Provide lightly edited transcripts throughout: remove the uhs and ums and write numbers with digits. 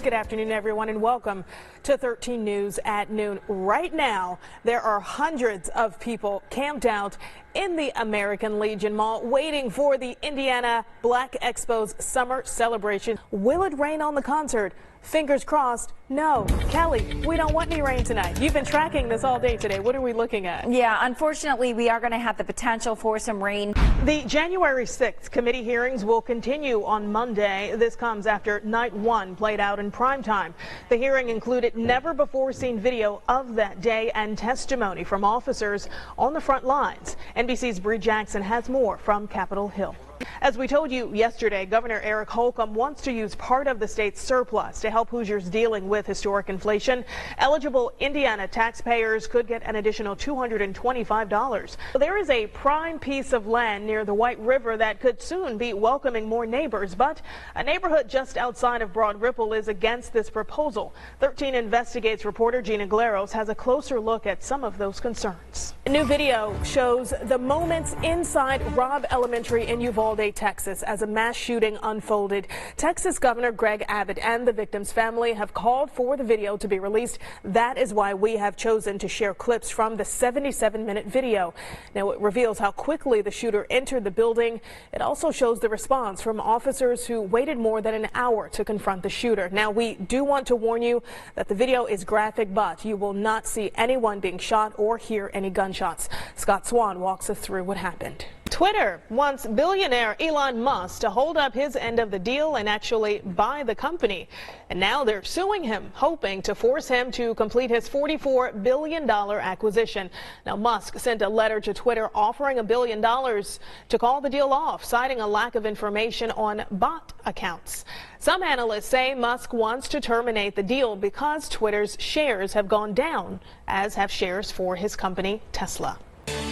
Good afternoon, everyone, and welcome to 13 News at noon. Right now, there are hundreds of people camped out in the American Legion Mall waiting for the Indiana Black Expo's summer celebration. Will it rain on the concert? Fingers crossed. No. Kelly, we don't want any rain tonight. You've been tracking this all day today. What are we looking at? Yeah, unfortunately, we are going to have the potential for some rain. The January 6th committee hearings will continue on Monday. This comes after night one played out in prime time. The hearing included never-before-seen video of that day and testimony from officers on the front lines. NBC's Bree Jackson has more from Capitol Hill. As we told you yesterday, Governor Eric Holcomb wants to use part of the state's surplus to help Hoosiers dealing with historic inflation. Eligible Indiana taxpayers could get an additional $225. There is a prime piece of land near the White River that could soon be welcoming more neighbors, but a neighborhood just outside of Broad Ripple is against this proposal. 13 Investigates reporter Gina Glaros has a closer look at some of those concerns. A new video shows the moments inside Robb Elementary in Uvalde, Texas, as a mass shooting unfolded. Texas Governor Greg Abbott and the victim's family have called for the video to be released. That is why we have chosen to share clips from the 77-minute video. Now, it reveals how quickly the shooter entered the building. It also shows the response from officers who waited more than an hour to confront the shooter. Now, we do want to warn you that the video is graphic, but you will not see anyone being shot or hear any gunshots. Scott Swan walks us through what happened. Twitter wants billionaire Elon Musk to hold up his end of the deal and actually buy the company. And now they're suing him, hoping to force him to complete his $44 billion acquisition. Now, Musk sent a letter to Twitter offering $1 billion to call the deal off, citing a lack of information on bot accounts. Some analysts say Musk wants to terminate the deal because Twitter's shares have gone down, as have shares for his company, Tesla.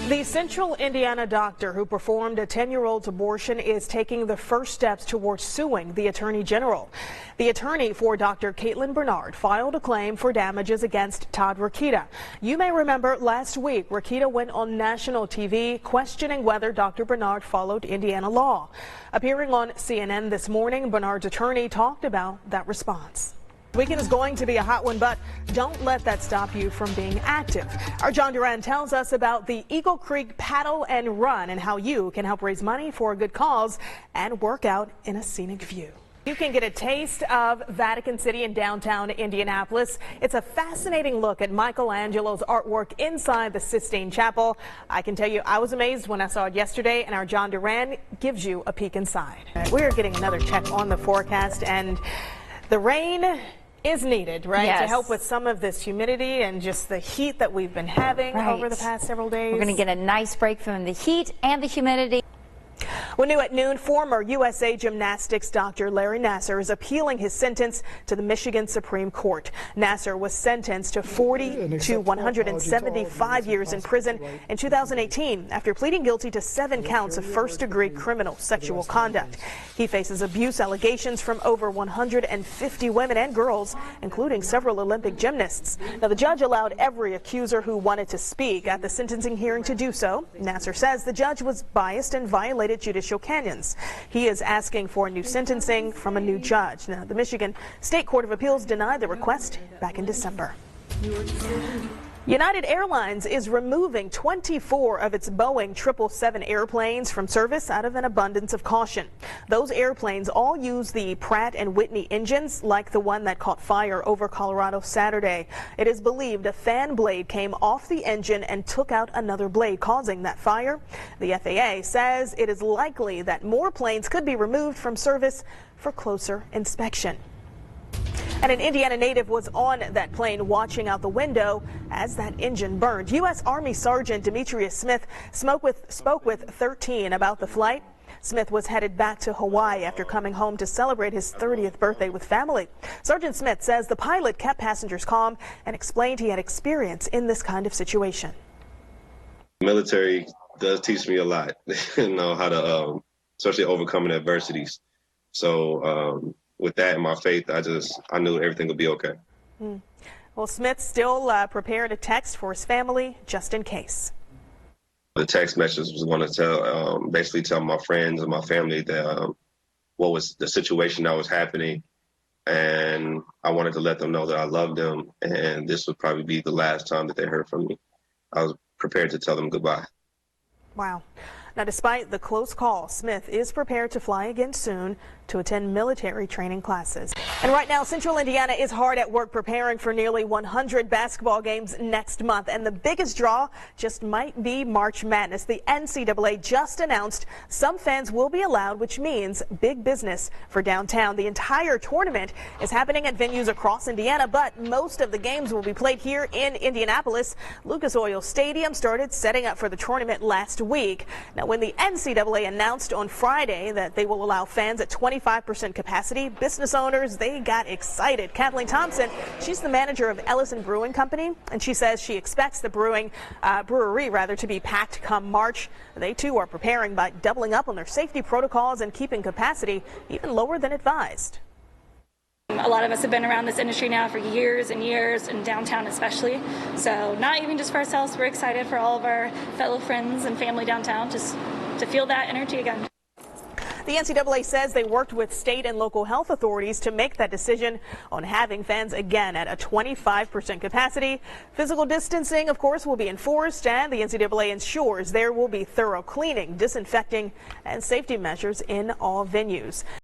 The Central Indiana doctor who performed a 10-year-old's abortion is taking the first steps towards suing the Attorney General. The attorney for Dr. Caitlin Bernard filed a claim for damages against Todd Rokita. You may remember last week, Rokita went on national TV questioning whether Dr. Bernard followed Indiana law. Appearing on CNN this morning, Bernard's attorney talked about that response. Weekend is going to be a hot one, but don't let that stop you from being active. Our John Duran tells us about the Eagle Creek Paddle and Run and how you can help raise money for a good cause and work out in a scenic view. You can get a taste of Vatican City in downtown Indianapolis. It's a fascinating look at Michelangelo's artwork inside the Sistine Chapel. I can tell you I was amazed when I saw it yesterday, and our John Duran gives you a peek inside. We're getting another check on the forecast, and the rain is needed, right? Yes. To help with some of this humidity and just the heat that we've been having over the past several days. We're going to get a nice break from the heat and the humidity. Well, new at noon, former USA Gymnastics Dr. Larry Nassar is appealing his sentence to the Michigan Supreme Court. Nassar was sentenced to 40 to 175 years in prison in 2018 after pleading guilty to 7 counts of first-degree criminal sexual conduct. He faces abuse allegations from over 150 women and girls, including several Olympic gymnasts. Now, the judge allowed every accuser who wanted to speak at the sentencing hearing to do so. Nassar says the judge was biased and violated judicial canons. He is asking for a new sentencing from a new judge. Now, the Michigan State Court of Appeals denied the request back in December. United Airlines is removing 24 of its Boeing 777 airplanes from service out of an abundance of caution. Those airplanes all use the Pratt & Whitney engines, like the one that caught fire over Colorado Saturday. It is believed a fan blade came off the engine and took out another blade, causing that fire. The FAA says it is likely that more planes could be removed from service for closer inspection. And an Indiana native was on that plane watching out the window as that engine burned. U.S. Army Sergeant Demetrius Smith spoke with 13 about the flight. Smith was headed back to Hawaii after coming home to celebrate his 30th birthday with family. Sergeant Smith says the pilot kept passengers calm and explained he had experience in this kind of situation. Military does teach me a lot, how to, especially overcoming adversities. So, with that and my faith, I knew everything would be okay. Well, Smith still prepared a text for his family just in case. The text message was going to basically tell my friends and my family that what was the situation that was happening, and I wanted to let them know that I loved them, and this would probably be the last time that they heard from me. I was prepared to tell them goodbye. Wow. Now, despite the close call, Smith is prepared to fly again soon to attend military training classes. And right now, Central Indiana is hard at work preparing for nearly 100 basketball games next month. And the biggest draw just might be March Madness. The NCAA just announced some fans will be allowed, which means big business for downtown. The entire tournament is happening at venues across Indiana, but most of the games will be played here in Indianapolis. Lucas Oil Stadium started setting up for the tournament last week. Now, when the NCAA announced on Friday that they will allow fans at 25% capacity, business owners, they got excited. Kathleen Thompson, she's the manager of Ellison Brewing Company, and she says she expects the brewery to be packed come March. They too are preparing by doubling up on their safety protocols and keeping capacity even lower than advised. A lot of us have been around this industry now for years and years, in downtown especially. So not even just for ourselves, we're excited for all of our fellow friends and family downtown, just to feel that energy again. The NCAA says they worked with state and local health authorities to make that decision on having fans again at a 25% capacity. Physical distancing, of course, will be enforced, and the NCAA ensures there will be thorough cleaning, disinfecting, and safety measures in all venues.